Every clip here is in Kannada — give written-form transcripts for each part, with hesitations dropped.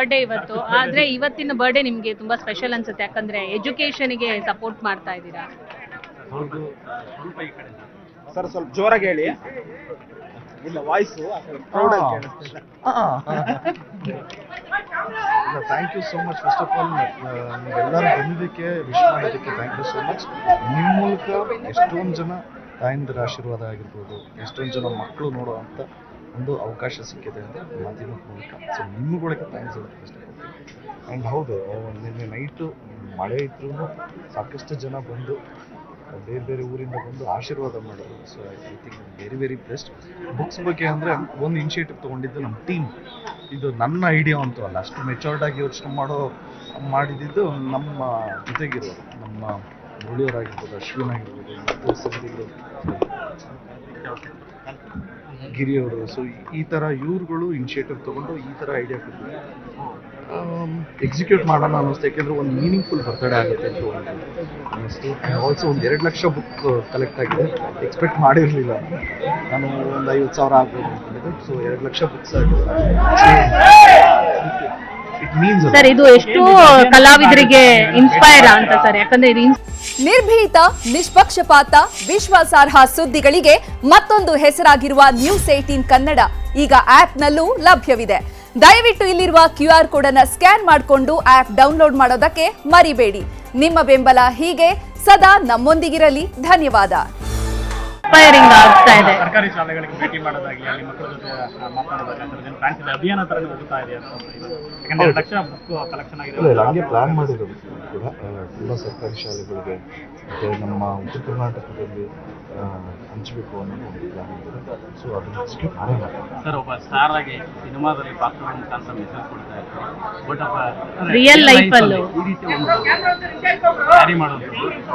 ಬರ್ಡೇ ಇವತ್ತು, ಆದ್ರೆ ಇವತ್ತಿನ ಬರ್ಡೇ ನಿಮ್ಗೆ ತುಂಬಾ ಸ್ಪೆಷಲ್ ಅನ್ಸುತ್ತೆ, ಯಾಕಂದ್ರೆ ಎಜುಕೇಶನ್ಗೆ ಸಪೋರ್ಟ್ ಮಾಡ್ತಾ ಇದ್ದೀರಾ. ಸರ್ ಸ್ವಲ್ಪ ಜೋರಾಗಿ ಹೇಳಿ, ಇಲ್ಲ ವಾಯ್ಸು ಪ್ರೌಡ್ ಆಗಿ ಕೇಳಿಸ್ತಿಲ್ಲ. Thank you so much. First of all ನೀವೆಲ್ಲರೂ ಬಂದಿದ್ದಕ್ಕೆ, ವಿಶ್ ಮಾಡೋದಕ್ಕೆ ಥ್ಯಾಂಕ್ ಯು ಸೋ ಮಚ್. ನಿಮ್ಮ ಮೂಲಕ ಎಷ್ಟೊಂದು ಜನ ತಾಯಂದಿರ ಆಶೀರ್ವಾದ ಆಗಿರ್ಬೋದು, ಎಷ್ಟೊಂದು ಜನ ಮಕ್ಕಳು ನೋಡುವಂಥ ಒಂದು ಅವಕಾಶ ಸಿಕ್ಕಿದೆ ಅಂತ ಮಾಧ್ಯಮದ ಮೂಲಕ. ಸೊ ನಿಮ್ಮಗಳಿಗೆ ಥ್ಯಾಂಕ್ಸ್ ಹೇಳೋದಕ್ಕೆ ಇಷ್ಟಪಡ್ತೀನಿ. ಆ್ಯಂಡ್ ಹೌದು, ನಿನ್ನೆ ನೈಟು ಮಳೆ ಇದ್ರೂ ಸಾಕಷ್ಟು ಜನ ಬಂದು ಬೇರೆ ಬೇರೆ ಊರಿಂದ ಬಂದು ಆಶೀರ್ವಾದ ಮಾಡೋದು. So I think very very best. Books ಬಗ್ಗೆ ಅಂದರೆ ಒಂದು ಇನಿಷಿಯೇಟಿವ್ ತೊಗೊಂಡಿದ್ದು ನಮ್ಮ ಟೀಮ್. ಇದು ನನ್ನ ಐಡಿಯಾ ಅಂತೂ ಅಲ್ಲ, ಅಷ್ಟು ಮೆಚೋರ್ಡಾಗಿ ಯೋಚನೆ ಮಾಡಿದ್ದು ನಮ್ಮ ಜೊತೆಗಿರೋರು, ನಮ್ಮ ಮುಳಿಯವರಾಗಿರ್ಬೋದು, ಅಶ್ವಿನ್ ಆಗಿರ್ಬೋದು, ಮತ್ತು ಸಂಧಿಗಳು, ಗಿರಿಯವರು. ಸೊ ಈ ಥರ ಇವ್ರುಗಳು ಇನಿಷಿಯೇಟಿವ್ ತೊಗೊಂಡು ಈ ಥರ ಐಡಿಯಾ ಕೊಟ್ಟು ಎಕ್ಸಿಕ್ಯೂಟ್ ಮಾಡೋಣ ಅನ್ನಿಸ್ತು. ಯಾಕೆಂದರೆ ಒಂದು ಮೀನಿಂಗ್ಫುಲ್ ಬರ್ತಡೇ ಆಗುತ್ತೆ ಅಂತ ಅನ್ನಿಸ್ತು. ಆಲ್ಸೋ ಒಂದು 2 ಲಕ್ಷ ಬುಕ್ ಕಲೆಕ್ಟ್ ಆಗಿದೆ. ಎಕ್ಸ್ಪೆಕ್ಟ್ ಮಾಡಿರಲಿಲ್ಲ, ನಾನು ಒಂದು 50,000 ಆಗ್ಬೋದು ಅಂದ್ಕೊಂಡಿದ್ದೆ. ಸೊ 2 ಲಕ್ಷ ಬುಕ್ಸ್ ಆಗಿದೆ. ಇಟ್ ಮೀನ್ಸ್ ಸರ್, ಇದು ಎಷ್ಟು ಕಲಾವಿದರಿಗೆ ಇನ್ಸ್ಪೈರ್ ಅಂತ ಸರ್, ಯಾಕಂದ್ರೆ ಇದು ನಿರ್ಭೀತ, ನಿಷ್ಪಕ್ಷಪಾತ, ವಿಶ್ವಾಸಾರ್ಹ ಸುದ್ದಿಗಳಿಗೆ ಮತ್ತೊಂದು ಹೆಸರಾಗಿರುವ ನ್ಯೂಸ್ 18 ಕನ್ನಡ ಈಗ ಆಪ್ನಲ್ಲೂ ಲಭ್ಯವಿದೆ. ದಯವಿಟ್ಟು ಇಲ್ಲಿರುವ QR ಕೋಡ್ ಅನ್ನು ಸ್ಕ್ಯಾನ್ ಮಾಡಿಕೊಂಡು ಆಪ್ ಡೌನ್ಲೋಡ್ ಮಾಡೋದಕ್ಕೆ ಮರಿಬೇಡಿ. ನಿಮ್ಮ ಬೆಂಬಲ ಹೀಗೆ ಸದಾ ನಮ್ಮೊಂದಿಗಿರಲಿ. ಧನ್ಯವಾದ. ಇನ್ಸ್ಪೈರಿಂಗ್ ಆಗ್ತಾ ಇದೆ. ಸರ್ಕಾರಿ ಶಾಲೆಗಳಿಗೆ ಭೇಟಿ ಮಾಡೋದಾಗಿ, ಅಲ್ಲಿ ಮಕ್ಕಳ ಜೊತೆ ಮಾತಾಡೋದಾಗಿ ಅಭಿಯಾನ ತರ ಹೋಗ್ತಾ ಇದೆ ಅಂತ. ಯಾಕಂದ್ರೆ 2 ಲಕ್ಷ ಬುಕ್ ಕಲೆಕ್ಷನ್ ಆಗಿದೆ. ಹಂಗೆ ಪ್ಲಾನ್ ಮಾಡಿರೋದು ಕೂಡ ಎಲ್ಲ ಸರ್ಕಾರಿ ಶಾಲೆಗಳಿಗೆ ಮತ್ತು ನಮ್ಮ ಉತ್ತರ ಕರ್ನಾಟಕದಲ್ಲಿ ಹಂಚಬೇಕು ಅನ್ನೋದು ಒಂದು ಪ್ಲಾನ್ ಇದೆ. ಸೊ ಅದನ್ನು ಎಕ್ಸಿಕ್ಯೂಟ್ ಮಾಡಿಲ್ಲ. ಸರ್, ಒಬ್ಬ ಸ್ಟಾರ್ ಆಗಿ ಸಿನಿಮಾದಲ್ಲಿ ಪಾತ್ರದ ಮುಖಾಂತರ ಮೆಸೇಜ್ ಕೊಡ್ತಾ ಇರ್ತಾರೆ. ಬಟ್ ಒಬ್ಬ ರಿಯಲ್ ಲೈಫ್ ಅಲ್ಲೂ ಈ ರೀತಿ ಒಂದು ಕ್ಯಾರಿ ಮಾಡೋದು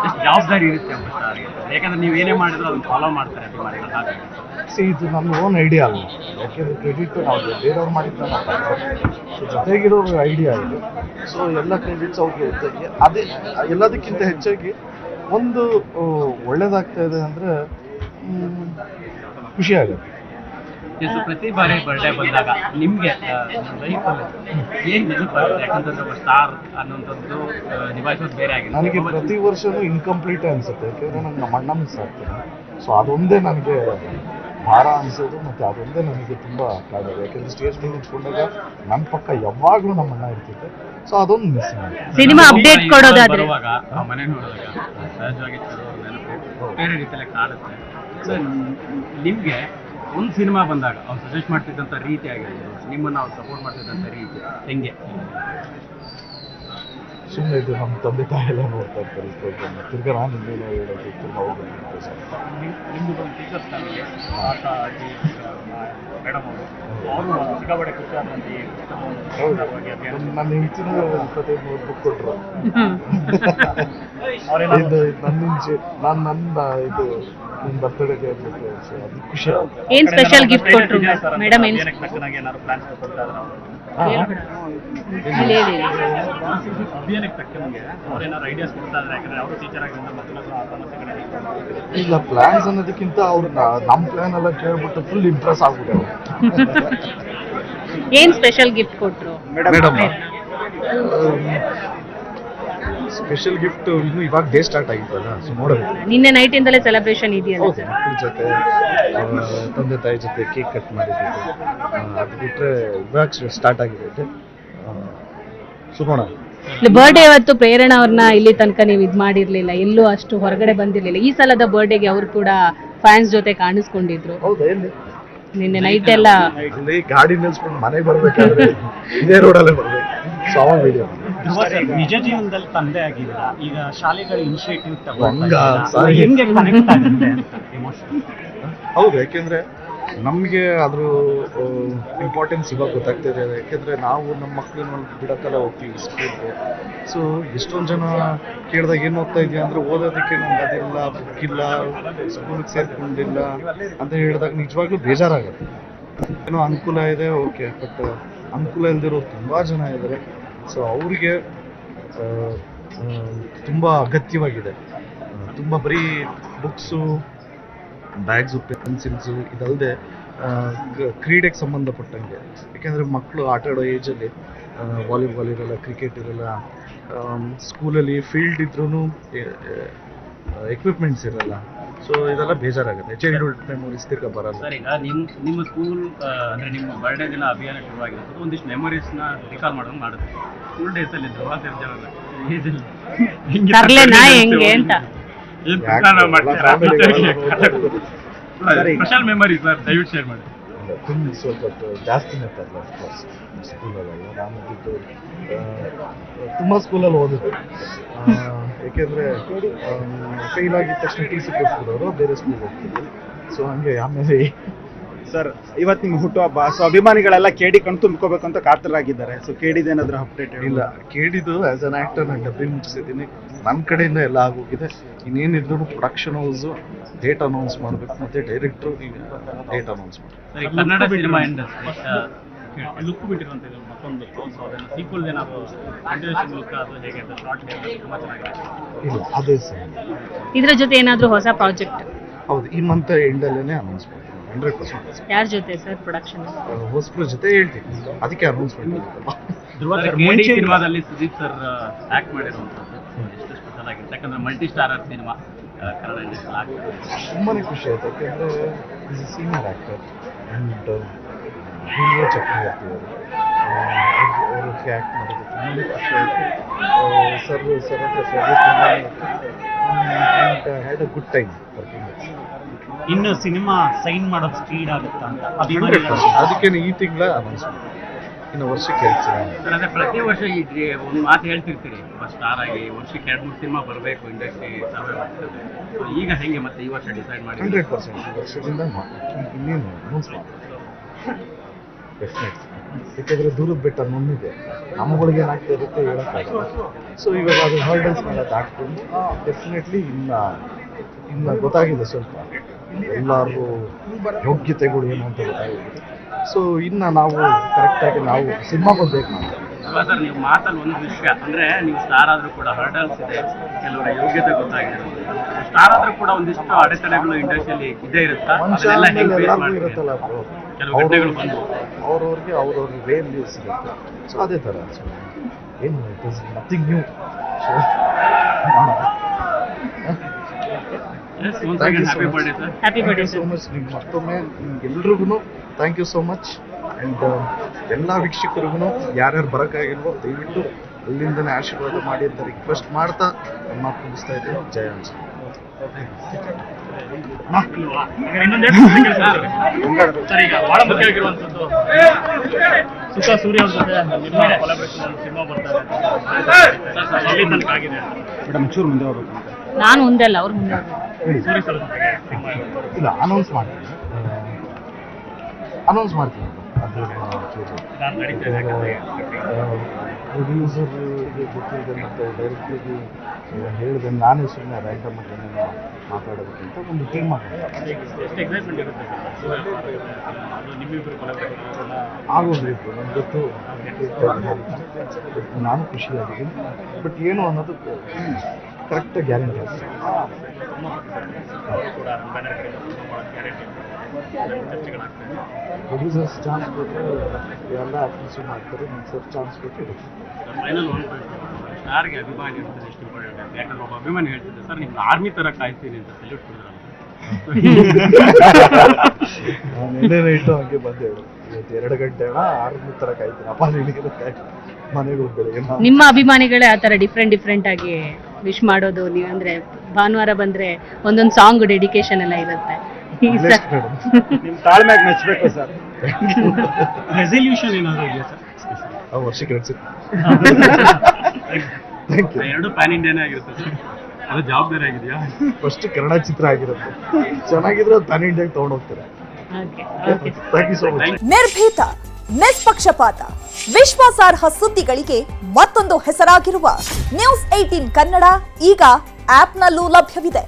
ಎಷ್ಟು ಜವಾಬ್ದಾರಿ ಇರುತ್ತೆ ಒಬ್ಬ ಸ್ಟಾರ್ಗೆ. ಯಾಕಂದ್ರೆ ನೀವು ಏನೇ ಮಾಡಿದ್ರು ಅದನ್ನು ಫಾಲೋ ಮಾಡ್ತಾರೆ ಅಭಿಮಾನಿಗಳು. ಹಾಗಾಗಿ ಇದು ನನ್ನ ಓನ್ ಐಡಿಯಾ ಅಲ್ಲ, ಯಾಕೆಂದರೆ ಕ್ರೆಡಿಟ್ ನಾವು ಬೇರೆಯವ್ರು ಮಾಡಿದ್ದು ಸೊ ಜೊತೆಗಿರೋರು ಐಡಿಯಾ ಇದು. ಸೊ ಎಲ್ಲ ಕ್ರೆಡಿಟ್ಸ್ ಅವ್ರಿಗೆ ಇರುತ್ತೆ. ಅದೇ ಎಲ್ಲದಕ್ಕಿಂತ ಹೆಚ್ಚಾಗಿ ಒಂದು ಒಳ್ಳೇದಾಗ್ತಾ ಇದೆ ಅಂದರೆ ಖುಷಿ ಆಗುತ್ತೆ. ಪ್ರತಿ ಬಾರಿ ಬರ್ಡೇ ಬಂದಾಗ ನಿಮಗೆ ಲೈಫಲ್ಲಿ ಏನು ನೆನಪಾಗುತ್ತೆ? ಯಾಕಂತಂದ್ರೆ ಒಬ್ಬ ಸ್ಟಾರ್ ಅನ್ನೋಂಥದ್ದು ನಿಭಾಯಿಸೋದು ಬೇರೆ ಆಗಿದೆ. ನನಗೆ ಪ್ರತಿ ವರ್ಷವೂ ಇನ್ಕಂಪ್ಲೀಟ್ ಅನಿಸುತ್ತೆ, ಯಾಕೆಂದರೆ ನಂಗೆ ನಮ್ಮ ಅಣ್ಣ ಮಿಸ್ ಆಗ್ತದೆ. ಸೊ ಅದೊಂದೇ ನನಗೆ ಭಾರ ಅನಿಸೋದು, ಮತ್ತು ಅದೊಂದೇ ನನಗೆ ತುಂಬ ಕಾಡೋದು. ಯಾಕೆಂದರೆ ಸ್ಟೇಜ್ ಮೇಲೆ ನಿಂತ್ಕೊಂಡಾಗ ನನ್ನ ಪಕ್ಕ ಯಾವಾಗಲೂ ನಮ್ಮ ಅಣ್ಣ ಇರ್ತಿದ್ದೆ. ಸೊ ಅದೊಂದು ಮಿಸ್ ಮಾಡಿ ಸಿನಿಮಾ ಅಪ್ಡೇಟ್ ಕೊಡೋದಾದ್ರೆ ಮನೆ ನೋಡಿದಾಗ ಸಹಜವಾಗಿ ನೆನಪು ಬೇರೆ ರೀತಿಯಲ್ಲಿ ಕಾಡುತ್ತೆ. ಸೊ ನಿಮಗೆ ಒಂದು ಸಿನಿಮಾ ಬಂದಾಗ ಅವ್ರು ಸಜೆಸ್ಟ್ ಮಾಡ್ತಿದ್ದಂಥ ರೀತಿ ಆಗಿರ್ಬೋದು, ನಿಮ್ಮನ್ನು ಅವ್ರು ಸಪೋರ್ಟ್ ಮಾಡ್ತಿದ್ದಂಥ ರೀತಿ ಹೆಂಗೆ? ಸುಮ್ಮನೆ ಇದು ನಮ್ಮ ತಂದೆ ತಾಯಿ ಎಲ್ಲ ನೋಡ್ತಾ ಇರ್ತಾರೆ ಈ ಪ್ರೋಗ್ರಾಮ್. ತಿರ್ಗಾ ನಾನು ಇನ್ನೇನೋ ಹೇಳೋದು ತುಂಬ ನಿಮ್ಮದು ಒಂದು ಟೀಚರ್ಸ್ ನನಗೆ ಆಟ ಅಜ್ಜಿ ಮೇಡಮ್ ಅವರು ಸಿಕ್ಕಾಪಟ್ಟೆ ಖುಷಿ ಆದಂತೆ ನನ್ನ ಹೆಂಚಿನ 25-30 ಬುಕ್ ಕೊಟ್ಟರು. ಅವರೇನಾದ್ರು ನನ್ನ ಇದು ನನ್ನ ಬರ್ತಡೇಗೆ ಅಂದ್ಬಿಟ್ಟು. ಸೊ ಅದು ಖುಷಿ ಆಗುತ್ತೆ. ಏನ್ ಸ್ಪೆಷಲ್ ಗಿಫ್ಟ್ ಕೊಟ್ರು ಮೇಡಮ್? ಏನಾದ್ರು ಪ್ಲಾನ್ಸ್ ಕೊಡ್ತಾ ಇದ್ದಾರೆ ಅಭಿಯಾನಕ್ಕೆ ತಕ್ಕಂಗೆ ಅವ್ರೇನಾದ್ರು ಐಡಿಯಾಸ್ ಕೊಡ್ತಾ ಇದ್ದಾರೆ? ಯಾಕಂದ್ರೆ ಅವರು ಟೀಚರ್ ಆಗಿರೋದ್ರಿಂದ ಮತ್ತೆ ಇಲ್ಲ, ಪ್ಲಾನ್ಸ್ ಅನ್ನೋದಕ್ಕಿಂತ ಅವ್ರು ನಮ್ಮ ಪ್ಲಾನ್ ಎಲ್ಲ ಕೇಳ್ಬಿಟ್ಟು ಫುಲ್ ಇಂಪ್ರೆಸ್ ಆಗ್ಬಿಟ್ಟು. ಏನ್ ಸ್ಪೆಷಲ್ ಗಿಫ್ಟ್ ಕೊಟ್ರು ಮೇಡಮ್? ಸ್ಪೆಷಲ್ ಗಿಫ್ಟ್ ಇನ್ನು ಇವಾಗ ಡೇ ಸ್ಟಾರ್ಟ್ ಆಗಿತ್ತಲ್ಲ, ಸೊ ನೋಡಬೇಕು. ನಿನ್ನೆ ನೈಟ್ ಇಂದಲೇ ಸೆಲೆಬ್ರೇಷನ್ ಇದೆಯಲ್ಲ ಹೌದು, ಮಕ್ಕಳ ಜೊತೆ ತಂದೆ ತಾಯಿ ಜೊತೆ ಕೇಕ್ ಕಟ್ ಮಾಡಿದ್ದೀವಿ. ಅದು ಬಿಟ್ಟರೆ ಇವಾಗ ಸ್ಟಾರ್ಟ್ ಆಗಿದೆ. ಸೊ ನೋಡೋಣ. ಬರ್ಡೇ ಅವತ್ತು ಪ್ರೇರಣಾ ಅವ್ರನ್ನ ಇಲ್ಲಿ ತನಕ ನೀವು ಇದ್ ಮಾಡಿರ್ಲಿಲ್ಲ, ಎಲ್ಲೂ ಅಷ್ಟು ಹೊರಗಡೆ ಬಂದಿರ್ಲಿಲ್ಲ. ಈ ಸಲದ ಬರ್ಡೇಗೆ ಅವರು ಕೂಡ ಫ್ಯಾನ್ಸ್ ಜೊತೆ ಕಾಣಿಸ್ಕೊಂಡಿದ್ರು. ಹೌದಾ? ಎಲ್ಲಿ? ನಿನ್ನೆ ನೈಟ್ ಎಲ್ಲ ಅಲ್ಲಿ ಗಾಡಿ ನಿಲ್ಸ್ಕೊಂಡು ಮನೆಗೆ ಬರ್ಬೇಕಾದ್ರೆ ಇದೇ ರೋಡಲ್ಲೇ ಬರ್ಬೇಕು. ಸೊ ಅವಾಗ ವಿಡಿಯೋ. ನಿಜ ಜೀವನದಲ್ಲಿ ತಂದೆ ಆಗಿದ್ದೀರಾ, ಈಗ ಶಾಲೆಗಳ ಇನಿಷಿಯೇಟಿವ್ ಹೆಂಗೆ ಕನೆಕ್ಟ್ ಆಗುತ್ತೆ ಎಮೋಷನ್? ಹೌದು, ಯಾಕೆಂದರೆ ನಮಗೆ ಅದ್ರ ಇಂಪಾರ್ಟೆನ್ಸ್ ಇವಾಗ ಗೊತ್ತಾಗ್ತಿದೆ. ಯಾಕೆಂದರೆ ನಾವು ನಮ್ಮ ಮಕ್ಕಳನ್ನ ಬಿಡೋಕ್ಕೆಲ್ಲ ಹೋಗ್ತೀವಿ ಸ್ಕೂಲ್ಗೆ. ಸೊ ಎಷ್ಟೊಂದು ಜನ ಕೇಳಿದಾಗ ಏನು ಓದ್ತಾ ಇದೆಯಾ ಅಂದರೆ ಓದೋದಕ್ಕೆ ನಮ್ಗೆ ಅದಿಲ್ಲ, ಬುಕ್ ಇಲ್ಲ, ಸ್ಕೂಲಿಗೆ ಸೇರ್ಕೊಂಡಿಲ್ಲ ಅಂತ ಹೇಳಿದಾಗ ನಿಜವಾಗ್ಲೂ ಬೇಜಾರಾಗುತ್ತೆ. ಏನೋ ಅನುಕೂಲ ಇದೆ, ಓಕೆ, ಬಟ್ ಅನುಕೂಲ ಇಲ್ದಿರೋರು ತುಂಬ ಜನ ಇದ್ದಾರೆ. ಸೊ ಅವರಿಗೆ ತುಂಬ ಅಗತ್ಯವಾಗಿದೆ. ತುಂಬ ಬರೀ ಬುಕ್ಸು, ಬ್ಯಾಗ್ಸು, ಪೆನ್ಸಿಲ್ಸು ಇದಲ್ಲದೆ ಕ್ರೀಡೆಗೆ ಸಂಬಂಧಪಟ್ಟಂಗೆ. ಯಾಕೆಂದರೆ ಮಕ್ಕಳು ಆಟ ಆಡೋ ಏಜಲ್ಲಿ ವಾಲಿಬಾಲ್ ಇರಲ್ಲ, ಕ್ರಿಕೆಟ್ ಇರಲ್ಲ, ಸ್ಕೂಲಲ್ಲಿ ಫೀಲ್ಡ್ ಇದ್ರೂ ಎಕ್ವಿಪ್ಮೆಂಟ್ಸ್ ಇರಲ್ಲ. ಸೊ ಇದೆಲ್ಲ ಬೇಜಾರಾಗುತ್ತೆ. ಚೈಲ್ಡ್ಹುಡ್ ಮೆಮೊರೀಸ್ ತಿರ್ಗಾ ಬರಲ್ಲ. ಸರ್, ಈಗ ನಿಮ್ಮ ಸ್ಕೂಲ್ ಅಂದರೆ ನಿಮ್ಮ ಬರ್ಡೇ ದಿನ ಅಭಿಯಾನ ಶುರುವಾಗಿರುತ್ತೆ, ಒಂದಿಷ್ಟು ಮೆಮೊರೀಸ್ನ ರಿಕಾಲ್ ಮಾಡೋದು ಮಾಡುತ್ತೆ. ಸ್ಕೂಲ್ ಡೇಸಲ್ಲಿ ಧ್ರುವ ಸರ್ಜಾವಲ್ಲ ತರ್ಲೇನಾ ಹೆಂಗೆ ಅಂತ ಸ್ಪೆಷಲ್ ಮೆಮೊರಿ ಸರ್, ದಯವಿಟ್ಟು ಶೇರ್ ಮಾಡಿ. ತುಂಬ ಸ್ವಲ್ಪ ಜಾಸ್ತಿನೇ ತರಲ್ಲ ಅಫ್ಕೋರ್ಸ್. ಸ್ಕೂಲಲ್ಲೆಲ್ಲ ನಾನು ಬಿಟ್ಟು ತುಂಬ ಸ್ಕೂಲಲ್ಲಿ ಓದಿದ್ದು. ಏಕೆಂದರೆ ಫೇಲ್ ಆಗಿದ ತಕ್ಷಣ ಟಿ ಸಿ ಕೊಟ್ಬಿಡೋರು, ಬೇರೆ ಸ್ಕೂಲ್ ಹೋಗ್ತಿದ್ರು. ಸೊ ಹಂಗೆ ಆಮೇಲೆ ಸರ್, ಇವತ್ತು ನಿಮ್ಮ ಹುಟ್ಟುಹಬ್ಬ. ಸೊ ಅಭಿಮಾನಿಗಳೆಲ್ಲ KD ಕಣ್ ತುಂಬ್ಕೋಬೇಕು ಅಂತ ಕಾತರಾಗಿದ್ದಾರೆ. ಸೊ KDದೇನಾದ್ರೂ ಅಪ್ಡೇಟ್ ಇಲ್ಲ, ಕೇಳಿದ್ದು ಆ್ಯಸ್ ಅನ್ ಆ್ಯಕ್ಟರ್ ನಾನು ಡಬ್ಬಿಂಗ್ ಮುಗಿಸಿದ್ದೀನಿ. ನನ್ನ ಕಡೆಯಿಂದ ಎಲ್ಲ ಆಗೋಗಿದೆ. ಇನ್ನೇನಿದ್ರು ಪ್ರೊಡಕ್ಷನ್ ಹೌಸು ಡೇಟ್ ಅನೌನ್ಸ್ ಮಾಡಬೇಕು, ಮತ್ತು ಡೈರೆಕ್ಟ್ರು ಈಗ ಡೇಟ್ ಅನೌನ್ಸ್ ಮಾಡಬೇಕು. ಸರ್, ಈ ಕನ್ನಡ ಸಿನಿಮಾ ಇಂಡಸ್ಟ್ರಿ ಲುಕ್ ಬಿಟ್ಟಿರುವಂಥ ಮತ್ತೊಂದು ಸೊ ಅದನ್ನು ಸೀಕ್ವಲ್ ಏನಾದರೂ ಕಂಟಿನ್ಯೂಷನ್ ಲುಕ್ ಅದು ಹೇಗೆ ಅಂತ ಶಾರ್ಟ್ ತುಂಬ ಚೆನ್ನಾಗಿದೆ. ಇಲ್ಲ, ಅದೇ ಸರ್. ಇದ್ರ ಜೊತೆ ಏನಾದರೂ ಹೊಸ ಪ್ರಾಜೆಕ್ಟ್? ಹೌದು, ಈ ಮಂತ್ ಎಂಡಲ್ಲೇ ಅನೌನ್ಸ್ ಮಾಡ್ತೀನಿ 100%. ಯಾರ ಜೊತೆ ಸರ್ ಪ್ರೊಡಕ್ಷನ್? ಹೊಸಬ್ರ ಜೊತೆ ಹೇಳ್ತೀನಿ, ಅದಕ್ಕೆ ಅನೌನ್ಸ್ ಮಾಡ್ತೀನಿ. ಧ್ರುವ ಸರ್, KD ಸಿನಿಮಾದಲ್ಲಿ ಸುದೀಪ್ ಸರ್ ಆ್ಯಕ್ಟ್ ಮಾಡಿರುವಂಥದ್ದು ಎಷ್ಟು ಸ್ಪೆಷಲ್ ಆಗಿದೆ, ಯಾಕಂದರೆ multi starrer cinema Kannada industry ಆಗ್ತದೆ. ತುಂಬಾ ಖುಷಿ ಆಯಿತು. ಯಾಕೆಂದರೆ is a senior actor and hero Chakravarthi ಅವ್ರಿಗೆ ಆ್ಯಕ್ಟ್ ಮಾಡೋದು ತುಂಬಾ ಖುಷಿ ಆಯಿತು. ಸರ್ ಹತ್ರ ತುಂಬಾ and had a good time working. ಇನ್ನು ಸಿನಿಮಾ ಸೈನ್ ಮಾಡೋದು ಸ್ಪೀಡ್ ಆಗುತ್ತಾ ಅಂತ 100%. ಅದಕ್ಕೆ ಈ ತಿಂಗಳ ಅನೌನ್ಸ್ ಮಾಡಿ, ಇನ್ನು ವರ್ಷಕ್ಕೆ ಹೇಳ್ತೀನಿ. ಸರ್, ಅಂದರೆ ಪ್ರತಿ ವರ್ಷ ಈ ಒಂದು ಮಾತು ಹೇಳ್ತಿರ್ತೀರಿ, ಸ್ಟಾರ್ ಆಗಿ ವರ್ಷಕ್ಕೆ 2-3 ಸಿನಿಮಾ ಬರಬೇಕು, ಇಂಡಸ್ಟ್ರಿ ಸರ್ವೆ ಮಾಡ್ತಿರ್ತದೆ. ಸೊ ಈಗ ಹೆಂಗೆ ಮತ್ತೆ ಈ ವರ್ಷ ಡಿಸೈಡ್ ಮಾಡಿ? 100% ಈ ವರ್ಷದಿಂದ ಇನ್ನೇನು ಅನೌನ್ಸ್ ಮಾಡಿ ಡೆಫಿನೆಟ್. ಯಾಕೆಂದರೆ ದೂರದ ಬೆಟ್ಟ ನುಣ್ಣಿದೆ, ನಮ್ಮಗಳಿಗೆ ಏನಾಗ್ತಾ ಇರುತ್ತೆ ಹೇಳೋಕ್ಕಾಗಲ್ಲ. ಸೊ ಇವಾಗ ಅದು ಹರ್ಡಲ್ಸ್ನೆಲ್ಲ ದಾಟ್ಕೊಂಡು ಡೆಫಿನೆಟ್ಲಿ ಇನ್ನು ಗೊತ್ತಾಗಿದೆ, ಸ್ವಲ್ಪ ಎಲ್ಲರೂ ಯೋಗ್ಯತೆಗಳು ಏನು ಅಂತ ಗೊತ್ತಾಗಿದೆ. ಸೊ ಇನ್ನು ನಾವು ಕರೆಕ್ಟಾಗಿ ನಾವು ಸಿನಿಮಾ ಬೇಕು ನಾವು. ಅಲ್ವಾ ಸರ್, ನೀವು ಮಾತಲ್ಲಿ ಒಂದು ವಿಷಯ ಅಂದರೆ ನೀವು ಸ್ಟಾರ್ ಆದರೂ ಕೂಡ ಹರ್ಡಲ್ಸ್ ಇದೆ, ಕೆಲವರ ಯೋಗ್ಯತೆ ಗೊತ್ತಾಗಿದೆ. ಸ್ಟಾರ್ ಆದರೂ ಕೂಡ ಒಂದಿಷ್ಟು ಅಡೆತಡೆಗಳು ಇಂಡಸ್ಟ್ರಿಯಲ್ಲಿ ಇದ್ದೇ ಇರುತ್ತಾ? ಮನುಷ್ಯ ಅದನ್ನೆಲ್ಲ ಹೆಂಗೆ ಫೇಸ್ ಎಲ್ಲರಿಗೂ ಮಾಡ್ತೀರಿ? ಇರುತ್ತಲ್ಲ ಬ್ರೋ, ಕೆಲವು ಘಟನೆಗಳು ಬಂದು ಅವ್ರವ್ರಿಗೆ ವೇಯಲ್ಲಿ ಸಿಗುತ್ತೆ. ಸೊ ಅದೇ ಥರ. ಸೊ ಏನು it is nothing new. So happy birthday sir. Happy birthday so much. ನಿಮ್ಗೆ ಮತ್ತೊಮ್ಮೆ ನಿಮ್ಗೆಲ್ರಿಗೂ thank you so much. And ಎಲ್ಲ ವೀಕ್ಷಕರಿಗೂ ಯಾರ್ಯಾರು ಬರೋಕ್ಕಾಗಿಲ್ವೋ ದಯವಿಟ್ಟು ಅಲ್ಲಿಂದನೇ ಆಶೀರ್ವಾದ ಮಾಡಿ ಅಂತ ರಿಕ್ವೆಸ್ಟ್ ಮಾಡ್ತಾ ನನ್ನ ಮಾತು ಮುಗಿಸ್ತಾ ಇದ್ದೀನಿ. ಜಯ ಅನ್ಸ. ಸರ್, ಈಗ ಬಹಳ ಮುಖ್ಯವಾಗಿರುವಂಥದ್ದು ಸುಖ ಸೂರ್ಯ ಅವ್ರ ಜೊತೆ ನಿಮ್ಮ ಕೊಲಾಬ್ರೇಷನ್ ಸಿನಿಮಾ ಬರ್ತಾರೆ. ಸರ್, ಎಲ್ಲಿ ತನಕ ಆಗಿದೆ ಮೇಡಮ್? ಚೂರು ಮುಂದೆ ಹೋಗ್ಬೇಕು. ನಾನು ಮುಂದೆ ಅಲ್ಲ, ಅವ್ರು ಮುಂದೆ. ಸೂರ್ಯ ಸರ್ ಜೊತೆಗೆ ಸಿನಿಮಾ ಇಲ್ಲ, ಅನೌನ್ಸ್ ಮಾಡ್ತೀನಿ ಅದು ನಾನು ನಡೀತಾ ಇದೆ. ಪ್ರೊಡ್ಯೂಸರ್ಗೆ ಗೊತ್ತಿದೆ ಮತ್ತು ಡೈರೆಕ್ಟ್ರಿಗೆ ಹೇಳಿದೆ. ನಾನೇ ಸುಮ್ಮನೆ ರ್ಯಾಂಡಮ್ ಆಗಿ ಏನೇನೋ ಮಾತಾಡೋದಕ್ಕಿಂತ ಒಂದು ಟೀಮ್ ಆಗುತ್ತೆ. ಎಷ್ಟು ಎಕ್ಸೈಟ್ಮೆಂಟ್ ಇರುತ್ತೆ ಸರ್ ಅದು ನಿಮ್ಮಿಬ್ಬರು ಕೊಲಾಬ್ರೇಷನ್ ಆಗೋಗ್ಬೇಕು. ನನಗೆ ಗೊತ್ತು, ನಾನು ಖುಷಿಯಾಗಿದ್ದೀನಿ. ಬಟ್ ಏನು ಅನ್ನೋದು ಕರೆಕ್ಟಾಗಿ ಗ್ಯಾರಂಟಿ ಆಗ್ತದೆ. ಕೂಡ ಬ್ಯಾನರ್ ಗ್ಯಾರಂಟಿ ಚರ್ಚೆಗಳಾಗ್ತದೆ. ಪ್ರೊಡ್ಯೂಸರ್ಸ್ ಚಾನ್ಸ್ ಕೊಟ್ಟರೆ ಎಲ್ಲ ಆ್ಯಕ್ಟರ್ಸು ಮಾಡ್ತಾರೆ. ಸರ್ ಚಾನ್ಸ್ ಕೊಟ್ಟರೆ ಫೈನಲ್ ಒಂದು ಸ್ಟಾರ್ಗೆ ಅಭಿಮಾನಿ ಇರ್ತದೆ ಎಷ್ಟು ಇಂಪಾರ್ಟೆಂಟ್ ಅಂತ. ಯಾಕಂದ್ರೆ ಒಬ್ಬ ಅಭಿಮಾನಿ ಹೇಳ್ತಿದ್ದೆ, ಸರ್ ನಿಮ್ಗೆ ಆರ್ಮಿ ಥರ ಕಾಯ್ತೀನಿ ಅಂತ ಸೆಲ್ಯೂಟ್ ಕೊಡಿದ್ರಲ್ಲ. ನಿನ್ನೆ ನೈಟು ಹಂಗೆ ಬಂದೆ. ಇವತ್ತು 2 ಗಂಟೆ ಆರ್ಮಿ ಥರ ಕಾಯ್ತೀನಿ. ಅಪ್ಪ ನಿನಗೆ ಮನೆಗೆ ಹೋಗ್ಬೇಡಿ. ನಿಮ್ಮ ಅಭಿಮಾನಿಗಳೇ ಆ ಥರ ಡಿಫ್ರೆಂಟ್ ಆಗಿ ವಿಶ್ ಮಾಡೋದು? ನೀವು ಅಂದರೆ ಭಾನುವಾರ ಬಂದರೆ ಒಂದೊಂದು ಸಾಂಗ್ ಡೆಡಿಕೇಶನ್ ಎಲ್ಲ ಇರುತ್ತೆ. ನಿಮ್ಮ ತಾಳ್ಮೆಗೆ ಮೆಚ್ಚಬೇಕು ಸರ್. ರೆಸಲ್ಯೂಷನ್ ಏನಾದರೂ ಇದೆಯಾ ಸರ್? ವರ್ಷಕ್ಕೆ 2 ಸರಿ. ಎರಡು ಪ್ಯಾನ್ ಇಂಡಿಯಾನೇ ಆಗಿರುತ್ತೆ ಸರ್, ಅದು ಜವಾಬ್ದಾರಿ ಆಗಿದೆಯಾ? ಫಸ್ಟ್ ಕನ್ನಡ ಚಿತ್ರ ಆಗಿರುತ್ತೆ, ಚೆನ್ನಾಗಿದ್ರೆ ಪ್ಯಾನ್ ಇಂಡಿಯಾಗೆ ತೊಗೊಂಡು ಹೋಗ್ತಾರೆ. Thank you so much. ನಿರ್ಭೀತ, ನಿಷ್ಪಕ್ಷಪಾತ, ವಿಶ್ವಾಸಾರ್ಹ ಸುದ್ದಿಗಳಿಗೆ ಮತ್ತೊಂದು ಹೆಸರಾಗಿರುವ ನ್ಯೂಸ್ 18 ಕನ್ನಡ ಈಗ ಆಪ್ನಲ್ಲೂ ಲಭ್ಯವಿದೆ.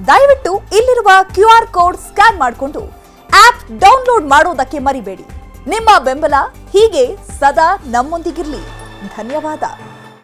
ದಯವಿಟ್ಟು ಇಲ್ಲಿರುವ QR ಕೋಡ್ ಸ್ಕ್ಯಾನ್ ಮಾಡಿಕೊಂಡು ಆಪ್ ಡೌನ್ಲೋಡ್ ಮಾಡೋದಕ್ಕೆ ಮರಿಬೇಡಿ. ನಿಮ್ಮ ಬೆಂಬಲ ಹೀಗೆ ಸದಾ ನಮ್ಮೊಂದಿಗಿರಲಿ. ಧನ್ಯವಾದ.